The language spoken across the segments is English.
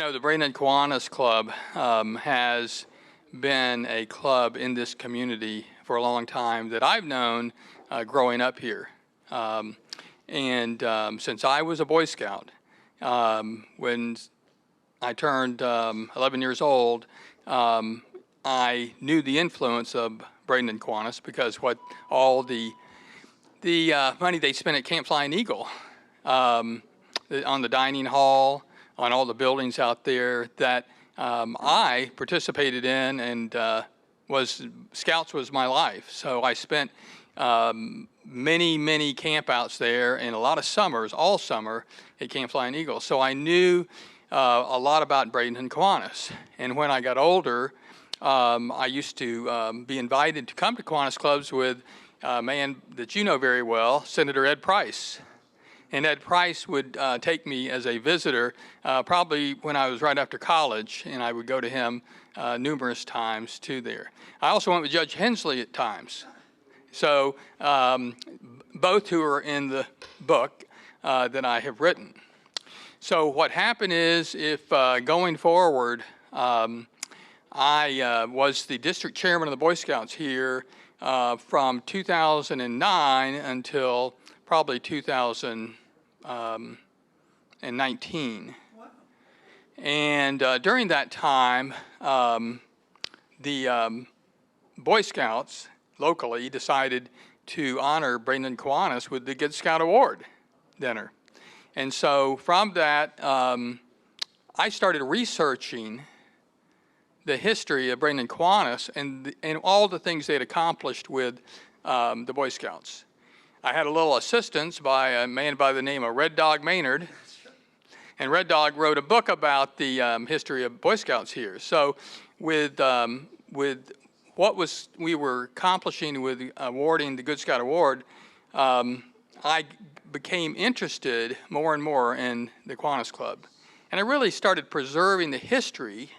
know, the Bradenton Kiwanis Club has been a club in this community for a long time that I've known growing up here. Since I was a Boy Scout, when I turned 11 years old, I knew the influence of Bradenton Kiwanis because all the money they spent at Camp Flying Eagle on the dining hall, on all the buildings out there that I participated in, and Scouts was my life. So I spent many campouts there and a lot of summers, all summer, at Camp Flying Eagle. So I knew a lot about Bradenton Kiwanis. And when I got older, I used to be invited to come to Kiwanis clubs with a man that you know very well, Senator Ed Price. And Ed Price would take me as a visitor probably when I was right after college, and I would go to him numerous times too there. I also went with Judge Hensley at times. So both who are in the book that I have written. So what happened is, if going forward, I was the district chairman of the Boy Scouts here from 2009 until probably 2019. Wow. And during that time, the Boy Scouts locally decided to honor Bradenton Kiwanis with the Good Scout Award dinner. And so from that, I started researching the history of Bradenton Kiwanis and all the things they had accomplished with the Boy Scouts. I had a little assistance by a man by the name of Red Dog Maynard, and Red Dog wrote a book about the history of Boy Scouts here. So with what we were accomplishing with awarding the Good Scout Award, I became interested more and more in the Kiwanis Club. And I really started preserving the history.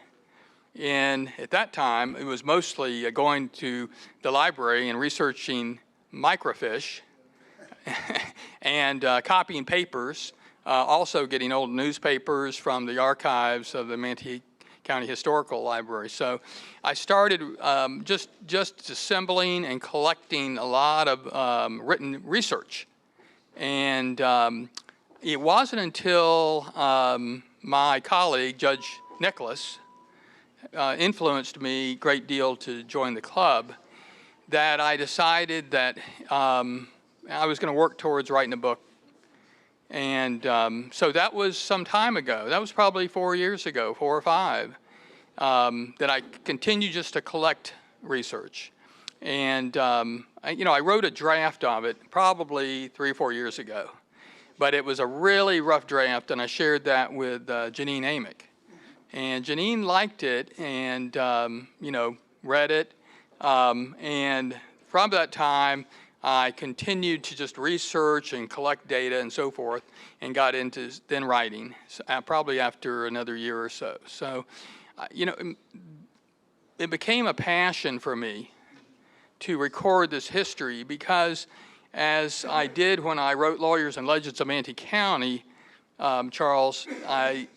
And at that time, it was mostly going to the library and researching microfiche and copying papers, also getting old newspapers from the archives of the Manatee County Historical Library. So I started just assembling and collecting a lot of written research. And it wasn't until my colleague, Judge Nicholas, influenced me a great deal to join the club that I decided that I was going to work towards writing a book. And so that was some time ago. That was probably 4 years ago, 4 or 5, that I continued just to collect research. And I wrote a draft of it probably 3 or 4 years ago. But it was a really rough draft, and I shared that with Janine Amick. And Janine liked it and, read it. And from that time, I continued to just research and collect data and so forth, and got into then writing, probably after another year or so. So, it became a passion for me to record this history because, as I did when I wrote Lawyers and Legends of Manatee County, Charles, I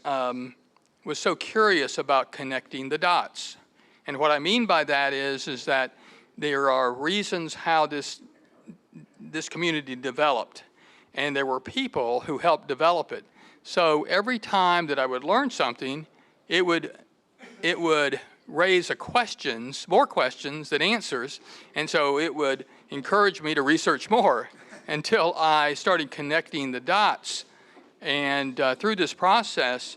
was so curious about connecting the dots. And what I mean by that is that there are reasons how this community developed, and there were people who helped develop it. So every time that I would learn something, it would raise more questions than answers, and so it would encourage me to research more until I started connecting the dots. And through this process,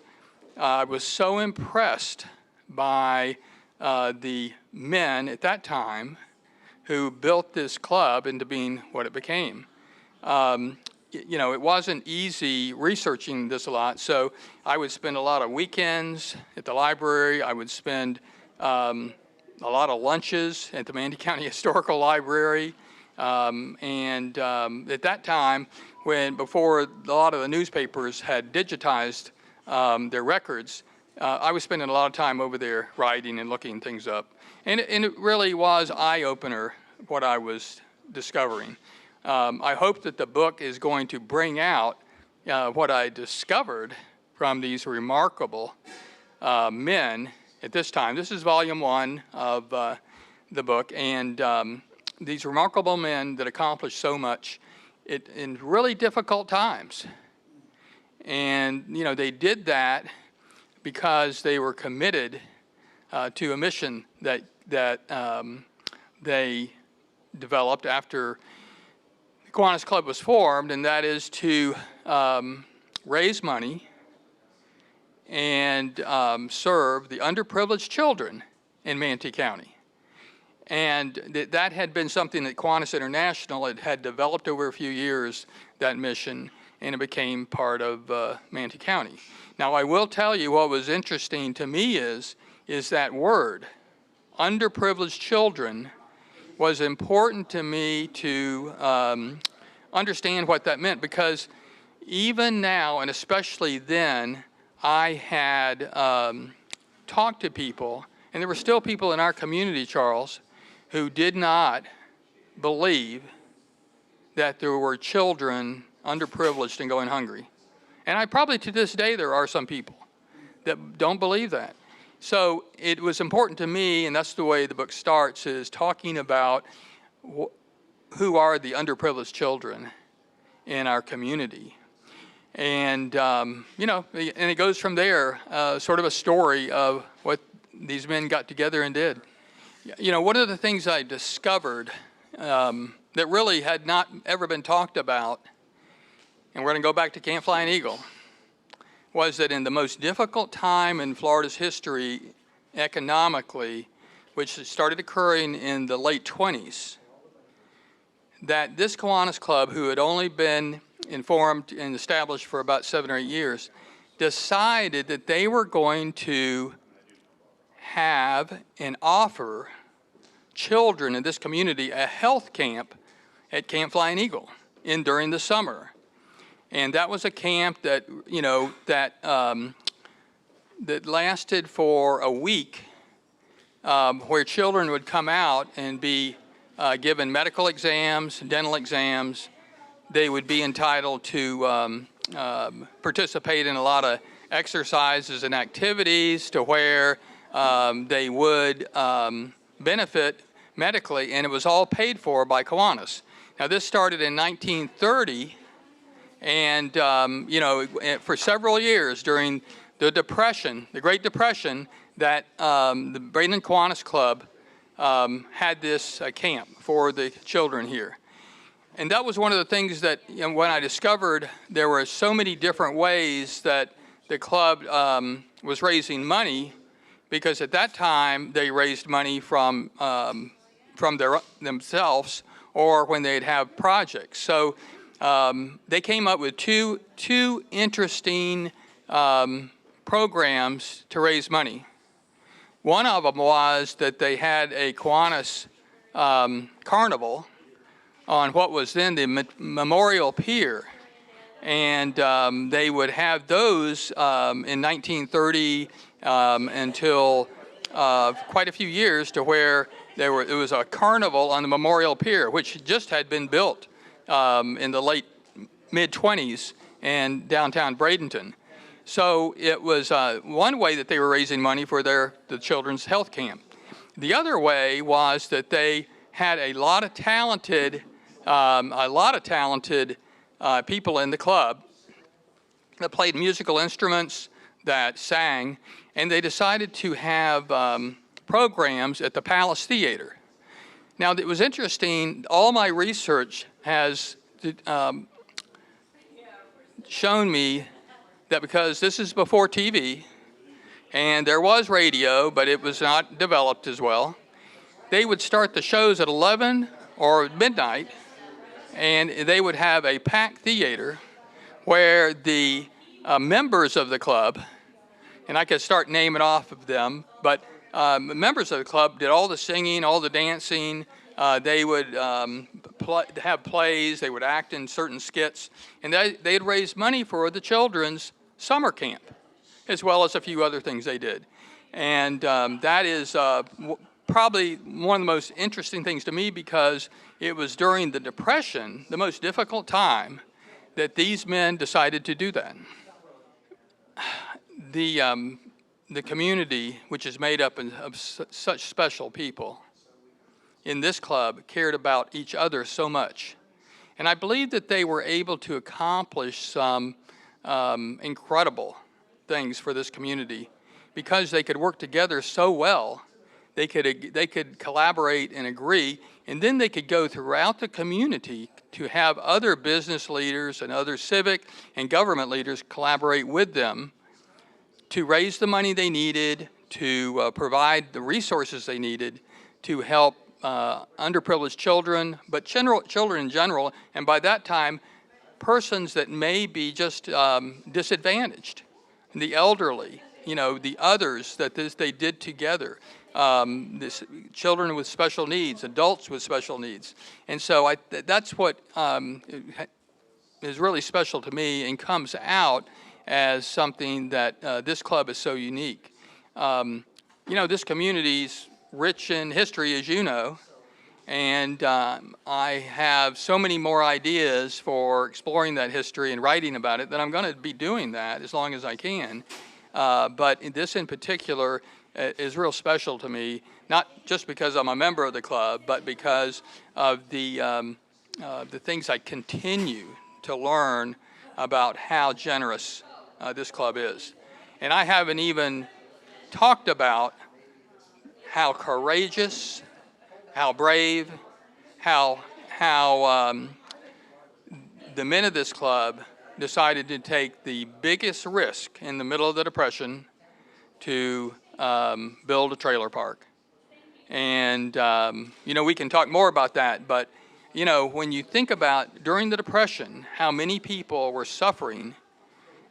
I was so impressed by the men at that time who built this club into being what it became. It wasn't easy researching this a lot, so I would spend a lot of weekends at the library. I would spend a lot of lunches at the Manatee County Historical Library. At that time, before a lot of the newspapers had digitized their records, I was spending a lot of time over there writing and looking things up. And it really was eye-opener, what I was discovering. I hope that the book is going to bring out what I discovered from these remarkable men at this time. This is volume 1 of the book, and these remarkable men that accomplished so much in really difficult times. And, you know, they did that because they were committed to a mission that they developed after the Kiwanis Club was formed, and that is to raise money and serve the underprivileged children in Manatee County. And that had been something that Kiwanis International had developed over a few years, that mission, and it became part of Manatee County. Now, I will tell you what was interesting to me is that word, underprivileged children, was important to me to understand what that meant, because even now, and especially then, I had talked to people, and there were still people in our community, Charles, who did not believe that there were children underprivileged and going hungry. And I probably to this day there are some people that don't believe that. So it was important to me, and that's the way the book starts, is talking about who are the underprivileged children in our community. And, you know, and it goes from there, sort of a story of what these men got together and did. You know, one of the things I discovered that really had not ever been talked about, and we're going to go back to Camp Flying Eagle, was that in the most difficult time in Florida's history economically, which started occurring in the late 20s, that this Kiwanis Club, who had only been informed and established for about 7 or 8 years, decided that they were going to have and offer children in this community a health camp at Camp Flying Eagle during the summer. And that was a camp that, you know, that lasted for a week, where children would come out and be given medical exams, dental exams. They would be entitled to participate in a lot of exercises and activities to where they would benefit medically, and it was all paid for by Kiwanis. Now, this started in 1930, and you know, for several years during the Depression, the Great Depression, that the Bradenton Kiwanis Club had this camp for the children here. And that was one of the things that, you know, when I discovered there were so many different ways that the club was raising money, because at that time they raised money from themselves or when they'd have projects. So they came up with two interesting programs to raise money. One of them was that they had a Kiwanis carnival on what was then the Memorial Pier. And they would have those in 1930 until quite a few years, to where it was a carnival on the Memorial Pier, which just had been built in the late mid-20s in downtown Bradenton. So it was one way that they were raising money for the children's health camp. The other way was that they had a lot of talented people in the club that played musical instruments, that sang, and they decided to have programs at the Palace Theater. Now, it was interesting, all my research has shown me that, because this is before TV, and there was radio, but it was not developed as well, they would start the shows at 11 or midnight, and they would have a packed theater where the members of the club, and I could start naming off of them, but members of the club did all the singing, all the dancing. They would have plays, they would act in certain skits, and they'd raise money for the children's summer camp, as well as a few other things they did. And that is probably one of the most interesting things to me, because it was during the Depression, the most difficult time, that these men decided to do that. the community, which is made up of such special people, in this club cared about each other so much. And I believe that they were able to accomplish some incredible things for this community because they could work together so well. They could collaborate and agree, and then they could go throughout the community to have other business leaders and other civic and government leaders collaborate with them to raise the money they needed, to provide the resources they needed to help underprivileged children, but children in general, and by that time, persons that may be just disadvantaged, the elderly, the others that they did together, children with special needs, adults with special needs. And so that's what is really special to me and comes out as something that this club is so unique. This community's rich in history, as you know, and I have so many more ideas for exploring that history and writing about it that I'm going to be doing that as long as I can. But this in particular is real special to me, not just because I'm a member of the club, but because of the things I continue to learn about how generous this club is. And I haven't even talked about how courageous, how brave, how the men of this club decided to take the biggest risk in the middle of the Depression to build a trailer park. And, we can talk more about that, but, when you think about during the Depression how many people were suffering,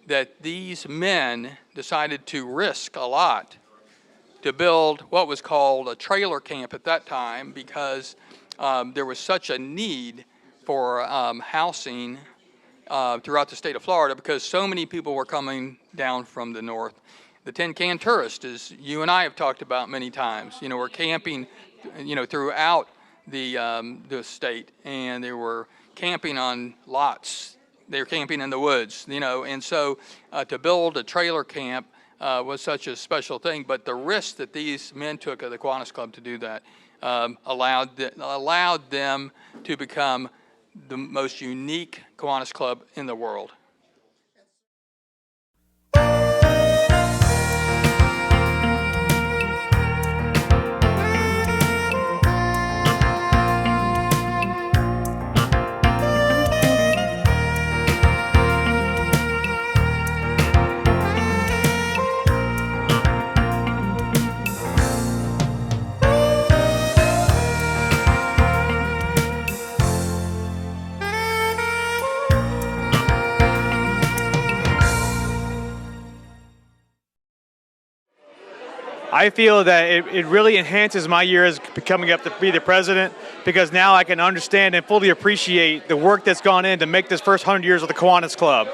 that these men decided to risk a lot to build what was called a trailer camp at that time because there was such a need for housing throughout the state of Florida because so many people were coming down from the north. The tin can tourist, as you and I have talked about many times, were camping, throughout the state, and they were camping on lots. They were camping in the woods, and so to build a trailer camp was such a special thing, but the risk that these men took at the Kiwanis Club to do that allowed them to become the most unique Kiwanis Club in the world. I feel that it really enhances my year as coming up to be the president because now I can understand and fully appreciate the work that's gone in to make this first 100 years of the Kiwanis Club.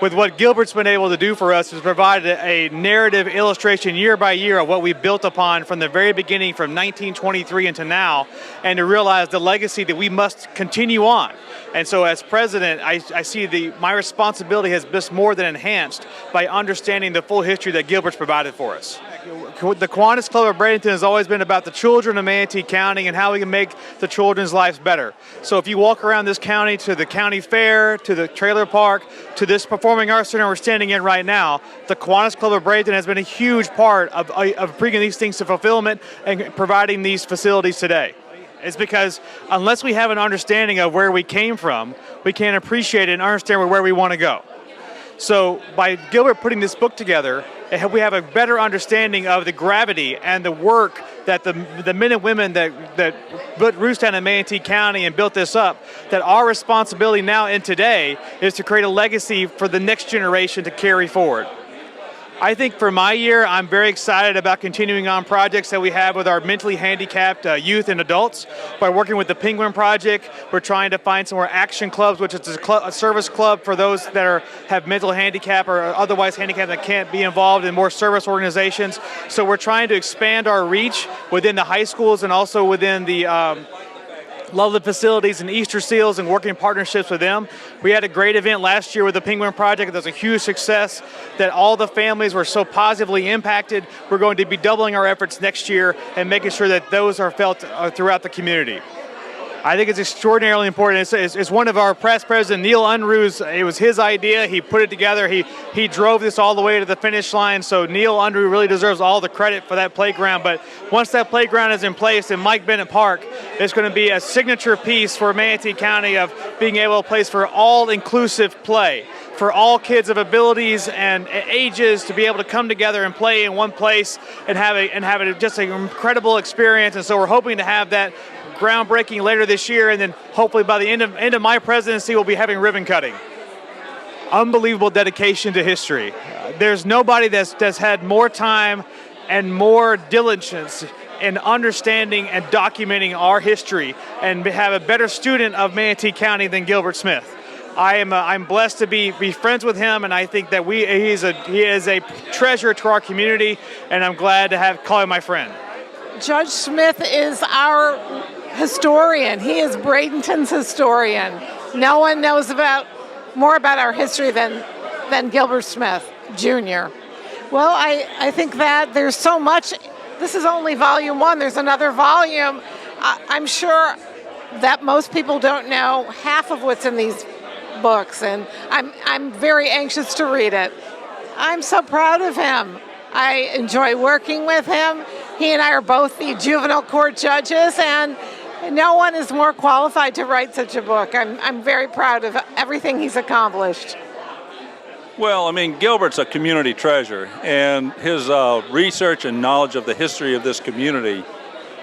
With what Gilbert's been able to do for us is provide a narrative illustration year by year of what we built upon from the very beginning from 1923 into now, and to realize the legacy that we must continue on. And so as president, I see my responsibility has been more than enhanced by understanding the full history that Gilbert's provided for us. The Kiwanis Club of Bradenton has always been about the children of Manatee County and how we can make the children's lives better. So if you walk around this county to the county fair, to the trailer park, to this performing arts center we're standing in right now, the Kiwanis Club of Bradenton has been a huge part of bringing these things to fulfillment and providing these facilities today. It's because unless we have an understanding of where we came from, we can't appreciate it and understand where we want to go. So by Gilbert putting this book together, we have a better understanding of the gravity and the work that the men and women that built Roostown in Manatee County and built this up, that our responsibility now and today is to create a legacy for the next generation to carry forward. I think for my year, I'm very excited about continuing on projects that we have with our mentally handicapped youth and adults. By working with the Penguin Project, we're trying to find some more action clubs, which is a service club for those that have mental handicap or otherwise handicapped that can't be involved in more service organizations. So we're trying to expand our reach within the high schools and also within the Love the facilities and Easter seals and working in partnerships with them. We had a great event last year with the Penguin Project. That was a huge success that all the families were so positively impacted. We're going to be doubling our efforts next year and making sure that those are felt throughout the community. I think it's extraordinarily important. It's one of our past president, Neil Unruh's, it was his idea. He put it together. He drove this all the way to the finish line. So Neil Unruh really deserves all the credit for that playground. But once that playground is in place in Mike Bennett Park, it's going to be a signature piece for Manatee County of being able to place for all-inclusive play, for all kids of abilities and ages to be able to come together and play in one place and have just an incredible experience. And so we're hoping to have that groundbreaking later this year, and then hopefully by the end of my presidency, we'll be having ribbon cutting. Unbelievable dedication to history. There's nobody that's had more time and more diligence in understanding and documenting our history and have a better student of Manatee County than Gilbert Smith. I'm blessed to be friends with him, and I think that he is a treasure to our community, and I'm glad to call him my friend. Judge Smith is our historian. He is Bradenton's historian. No one knows more about our history than Gilbert Smith, Jr. Well, I think that there's so much. This is only volume 1. There's another volume. I'm sure that most people don't know half of what's in these books, and I'm very anxious to read it. I'm so proud of him. I enjoy working with him. He and I are both the juvenile court judges, and no one is more qualified to write such a book. I'm very proud of everything he's accomplished. Well, I mean, Gilbert's a community treasure, and his research and knowledge of the history of this community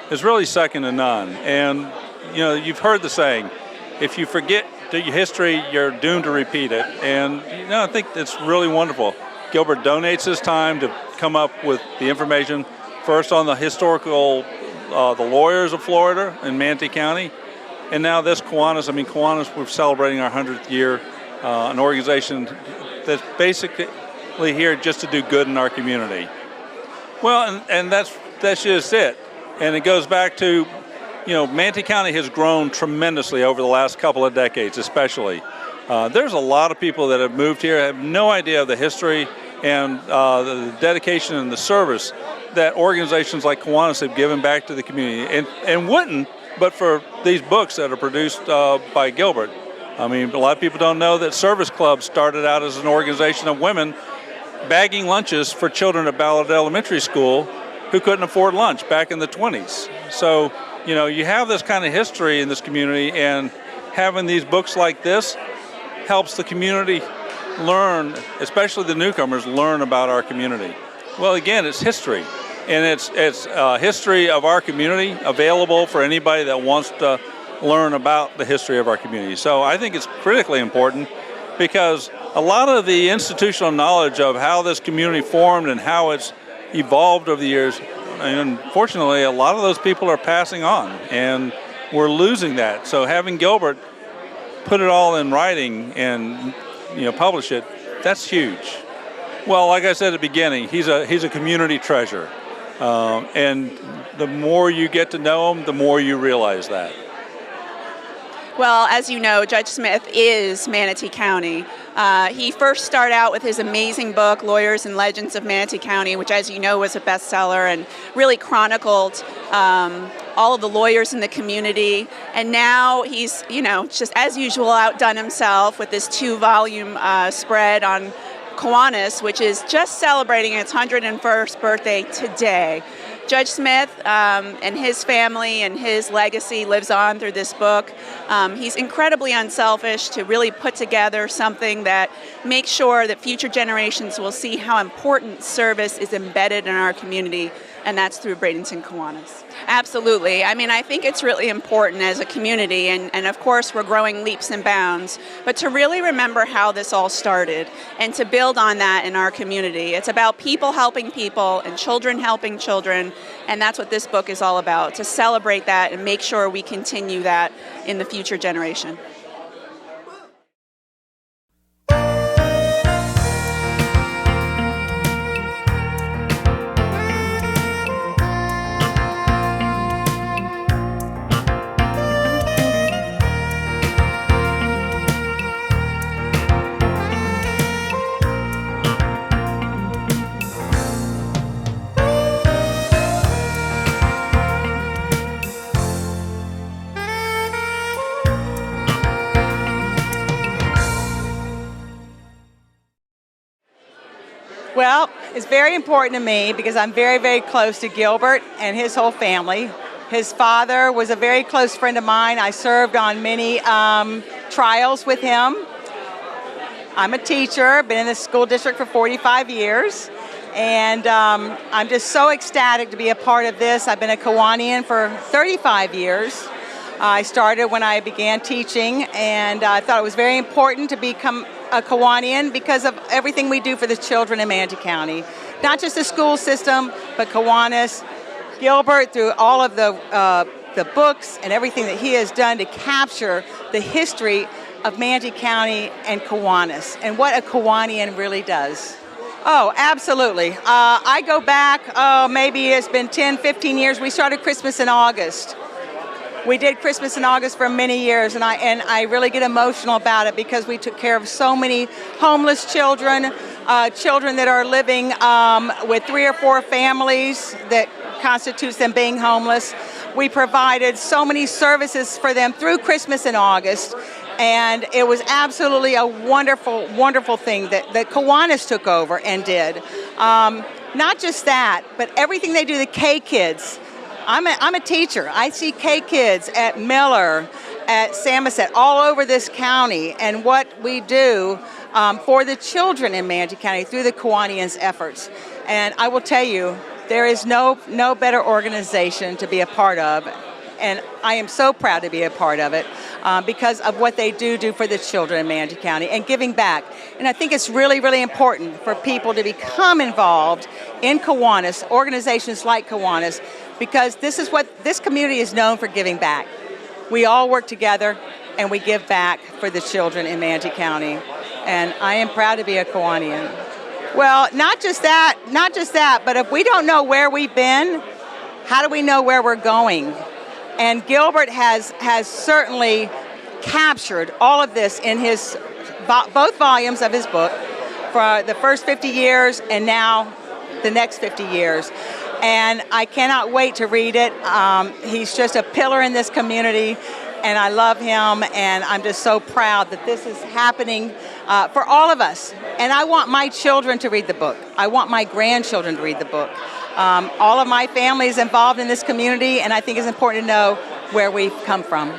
is really second to none. And, you know, you've heard the saying, if you forget your history, you're doomed to repeat it. And, you know, I think it's really wonderful. Gilbert donates his time to come up with the information, first on the historical, the lawyers of Florida in Manatee County, and now this Kiwanis. I mean, Kiwanis, we're celebrating our 100th year, an organization that's basically here just to do good in our community. Well, and that's just it. And it goes back to, you know, Manatee County has grown tremendously over the last couple of decades, especially. There's a lot of people that have moved here, have no idea of the history and the dedication and the service that organizations like Kiwanis have given back to the community, and wouldn't, but for these books that are produced by Gilbert. I mean, a lot of people don't know that Service Club started out as an organization of women bagging lunches for children at Ballard Elementary School who couldn't afford lunch back in the 20s. So, you know, you have this kind of history in this community, and having these books like this helps the community learn, especially the newcomers, learn about our community. Well, again, it's history, and it's history of our community available for anybody that wants to learn about the history of our community. So I think it's critically important, because a lot of the institutional knowledge of how this community formed and how it's evolved over the years, and unfortunately, a lot of those people are passing on, and we're losing that. So having Gilbert put it all in writing and, you know, publish it, that's huge. Well, like I said at the beginning, he's a community treasure, and the more you get to know him, the more you realize that. Well, as you know, Judge Smith is Manatee County. He first started out with his amazing book, Lawyers and Legends of Manatee County, which, as you know, was a bestseller and really chronicled all of the lawyers in the community. And now he's, you know, just as usual, outdone himself with this 2-volume spread on Kiwanis, which is just celebrating its 101st birthday today. Judge Smith and his family and his legacy lives on through this book. He's incredibly unselfish to really put together something that makes sure that future generations will see how important service is embedded in our community, and that's through Bradenton Kiwanis. Absolutely. I mean, I think it's really important as a community, and of course we're growing leaps and bounds, but to really remember how this all started and to build on that in our community. It's about people helping people and children helping children, and that's what this book is all about, to celebrate that and make sure we continue that in the future generation. Well, it's very important to me because I'm very, very close to Gilbert and his whole family. His father was a very close friend of mine. I served on many trials with him. I'm a teacher, been in the school district for 45 years, and I'm just so ecstatic to be a part of this. I've been a Kiwanian for 35 years. I started when I began teaching, and I thought it was very important to become a Kiwanian because of everything we do for the children in Manatee County. Not just the school system, but Kiwanis, Gilbert, through all of the books and everything that he has done to capture the history of Manatee County and Kiwanis and what a Kiwanian really does. Oh, absolutely. I go back, maybe it's been 10, 15 years. We started Christmas in August. We did Christmas in August for many years, and I really get emotional about it because we took care of so many homeless children, children that are living with 3 or 4 families that constitutes them being homeless. We provided so many services for them through Christmas in August, and it was absolutely a wonderful, wonderful thing that Kiwanis took over and did. Not just that, but everything they do, the K kids. I'm a teacher. I see K kids at Miller, at Samoset, all over this county, and what we do for the children in Manatee County through the Kiwanians' efforts. And I will tell you, there is no better organization to be a part of, and I am so proud to be a part of it because of what they do for the children in Manatee County and giving back. And I think it's really, really important for people to become involved in Kiwanis, organizations like Kiwanis, because this is what this community is known for, giving back. We all work together and we give back for the children in Manatee County. And I am proud to be a Kiwanian. Well, not just that, but if we don't know where we've been, how do we know where we're going? And Gilbert has certainly captured all of this in his both volumes of his book for the first 50 years and now the next 50 years. And I cannot wait to read it. He's just a pillar in this community, and I love him, and I'm just so proud that this is happening for all of us. And I want my children to read the book. I want my grandchildren to read the book. All of my family is involved in this community, and I think it's important to know where we've come from.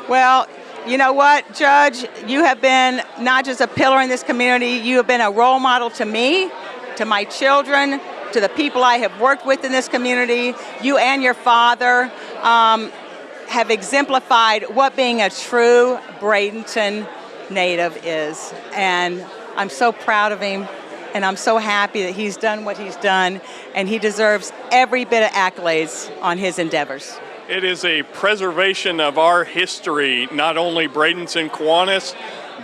Well, you know what, Judge? You have been not just a pillar in this community, you have been a role model to me, to my children, to the people I have worked with in this community. You and your father have exemplified what being a true Bradenton native is. And I'm so proud of him, and I'm so happy that he's done what he's done, and he deserves every bit of accolades on his endeavors. It is a preservation of our history, not only Bradenton Kiwanis,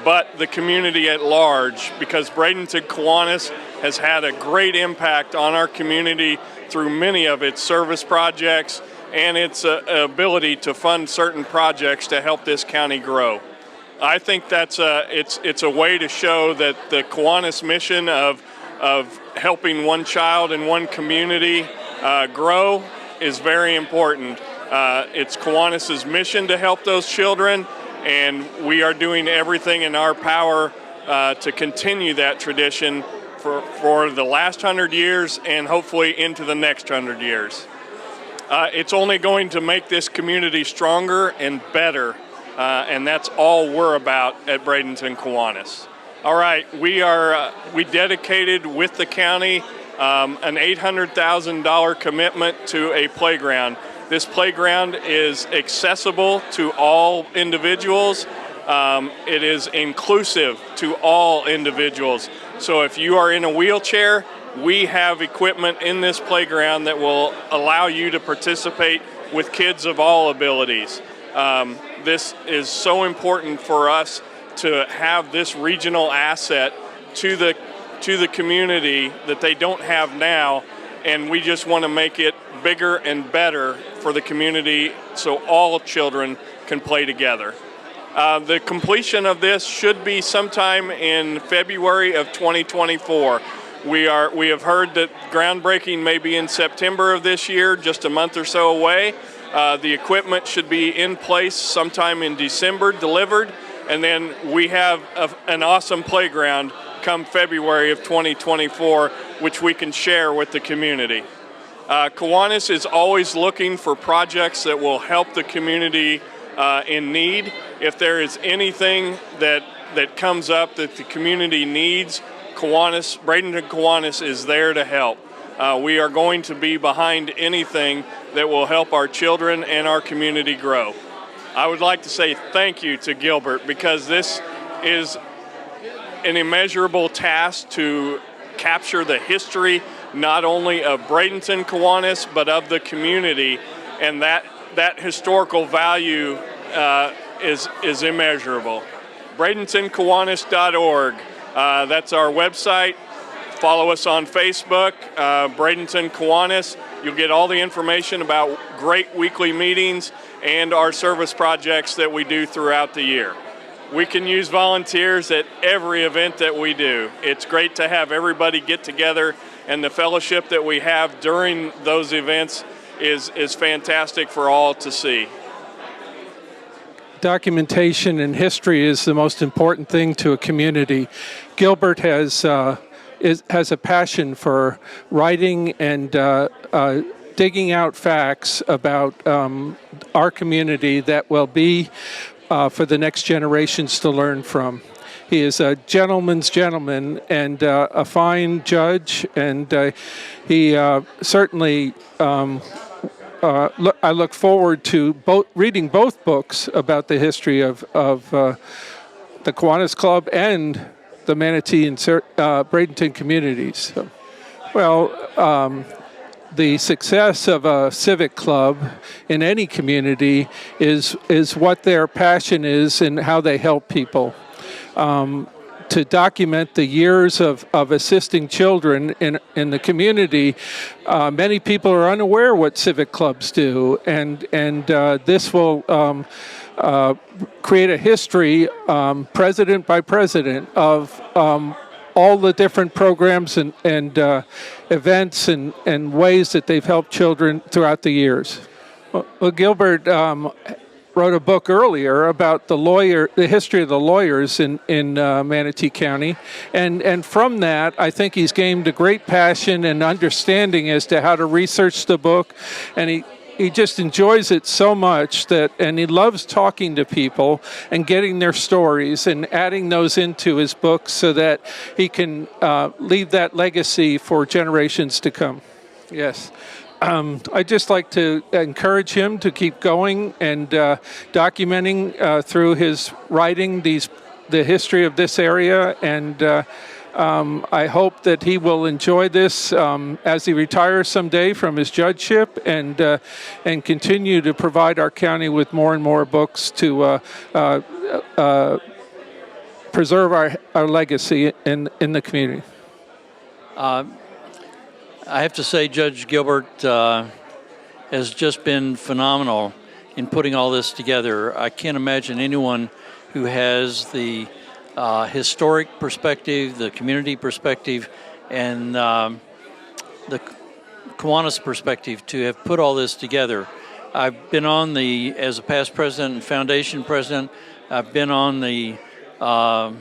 but the community at large, because Bradenton Kiwanis has had a great impact on our community through many of its service projects and its ability to fund certain projects to help this county grow. I think that's it's a way to show that the Kiwanis mission of helping one child in one community grow is very important. It's Kiwanis's mission to help those children, and we are doing everything in our power to continue that tradition for the last 100 years and hopefully into the next 100 years. It's only going to make this community stronger and better, and that's all we're about at Bradenton Kiwanis. All right, we dedicated with the county an $800,000 commitment to a playground. This playground is accessible to all individuals. It is inclusive to all individuals. So if you are in a wheelchair, we have equipment in this playground that will allow you to participate with kids of all abilities. This is so important for us to have this regional asset to the community that they don't have now, and we just want to make it bigger and better for the community so all children can play together. The completion of this should be sometime in February of 2024. We have heard that groundbreaking may be in September of this year, just a month or so away. The equipment should be in place sometime in December, delivered, and then we have an awesome playground come February of 2024, which we can share with the community. Kiwanis is always looking for projects that will help the community in need. If there is anything that comes up that the community needs, Bradenton Kiwanis is there to help. We are going to be behind anything that will help our children and our community grow. I would like to say thank you to Gilbert, because this is an immeasurable task to capture the history not only of Bradenton Kiwanis but of the community, and that historical value is immeasurable. BradentonKiwanis.org, that's our website. Follow us on Facebook, Bradenton Kiwanis. You'll get all the information about great weekly meetings and our service projects that we do throughout the year. We can use volunteers at every event that we do. It's great to have everybody get together, and the fellowship that we have during those events is fantastic for all to see. Documentation and history is the most important thing to a community. Gilbert has a passion for writing and digging out facts about our community that will be for the next generations to learn from. He is a gentleman's gentleman and a fine judge, and he certainly, I look forward to reading both books about the history of the Kiwanis Club and the Manatee and Bradenton communities. Well, the success of a civic club in any community is what their passion is and how they help people. To document the years of assisting children in the community, many people are unaware what civic clubs do, and this will create a history, president by president, of all the different programs and events and ways that they've helped children throughout the years. Well, Gilbert wrote a book earlier about the history of the lawyers in Manatee County, and from that, I think he's gained a great passion and understanding as to how to research the book, and he just enjoys it so much and he loves talking to people and getting their stories and adding those into his book so that he can leave that legacy for generations to come. Yes. I'd just like to encourage him to keep going and documenting through his writing the history of this area, and I hope that he will enjoy this as he retires someday from his judgeship, and continue to provide our county with more and more books to preserve our legacy in the community. I have to say Judge Gilbert has just been phenomenal in putting all this together. I can't imagine anyone who has the historic perspective, the community perspective, and the Kiwanis perspective to have put all this together. I've been on as a past president and foundation president, I've been on the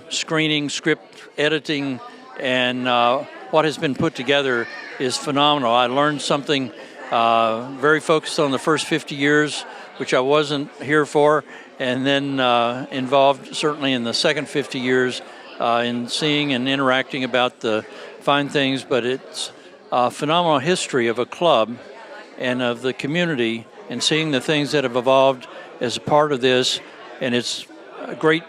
screening, script editing, and what has been put together is phenomenal. I learned something very focused on the first 50 years, which I wasn't here for, and then involved certainly in the second 50 years in seeing and interacting about the fine things. But it's a phenomenal history of a club and of the community, and seeing the things that have evolved as a part of this. And it's great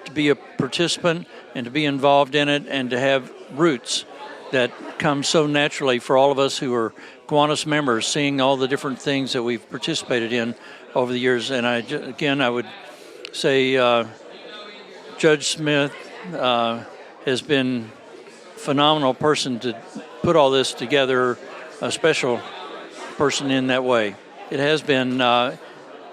to be a participant and to be involved in it, and to have roots that come so naturally for all of us who are Kiwanis members, seeing all the different things that we've participated in over the years. And I would say Judge Smith has been a phenomenal person to put all this together, a special person in that way. It has been,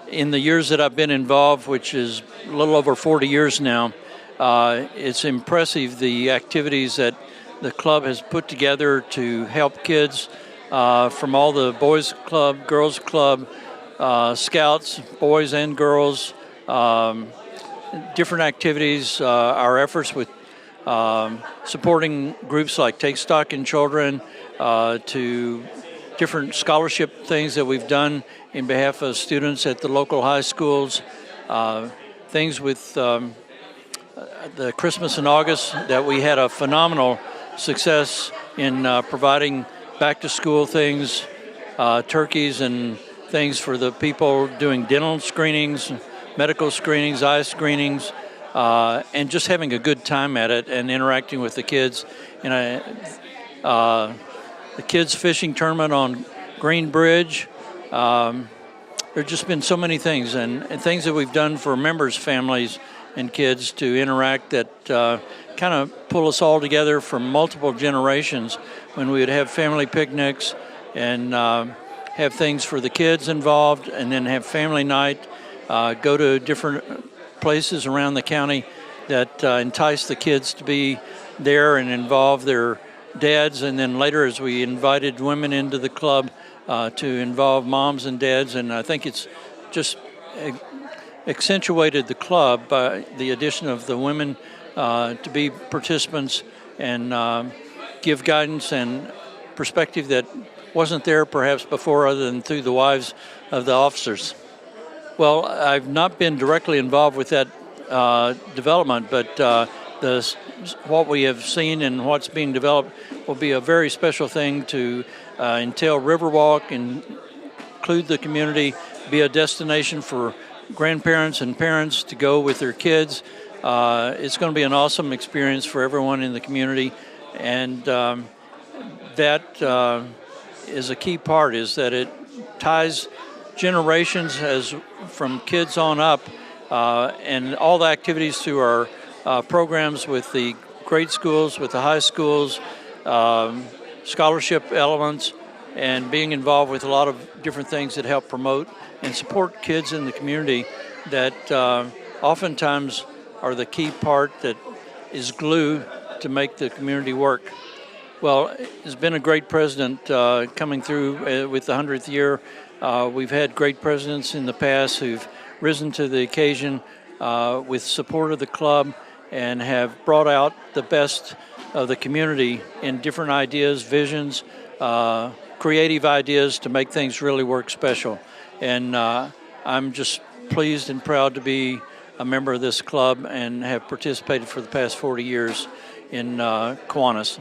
in the years that I've been involved, which is a little over 40 years now, it's impressive the activities that the club has put together to help kids from all the boys club, girls club, scouts, boys and girls, different activities, our efforts with supporting groups like Take Stock in Children, to different scholarship things that we've done in behalf of students at the local high schools, things with the Christmas in August that we had a phenomenal success in providing back to school things, turkeys and things for the people doing dental screenings, medical screenings, eye screenings, and just having a good time at it and interacting with the kids. And the kids fishing tournament on Green Bridge. There's just been so many things and things that we've done for members' families and kids to interact that kind of pull us all together from multiple generations when we would have family picnics and have things for the kids involved and then have family night, go to different places around the county that entice the kids to be there and involve their dads, and then later as we invited women into the club to involve moms and dads, and I think it's just accentuated the club by the addition of the women to be participants and give guidance and perspective that wasn't there perhaps before other than through the wives of the officers. Well, I've not been directly involved with that development, but what we have seen and what's being developed will be a very special thing to entail Riverwalk and include the community, be a destination for grandparents and parents to go with their kids. It's going to be an awesome experience for everyone in the community, and that is a key part, is that it ties generations as from kids on up, and all the activities through our programs with the grade schools, with the high schools, scholarship elements, and being involved with a lot of different things that help promote and support kids in the community that oftentimes are the key part that is glue to make the community work. Well, it's been a great president coming through with the 100th year. We've had great presidents in the past who've risen to the occasion with support of the club and have brought out the best of the community in different ideas, visions, creative ideas to make things really work special. And I'm just pleased and proud to be a member of this club and have participated for the past 40 years in Kiwanis.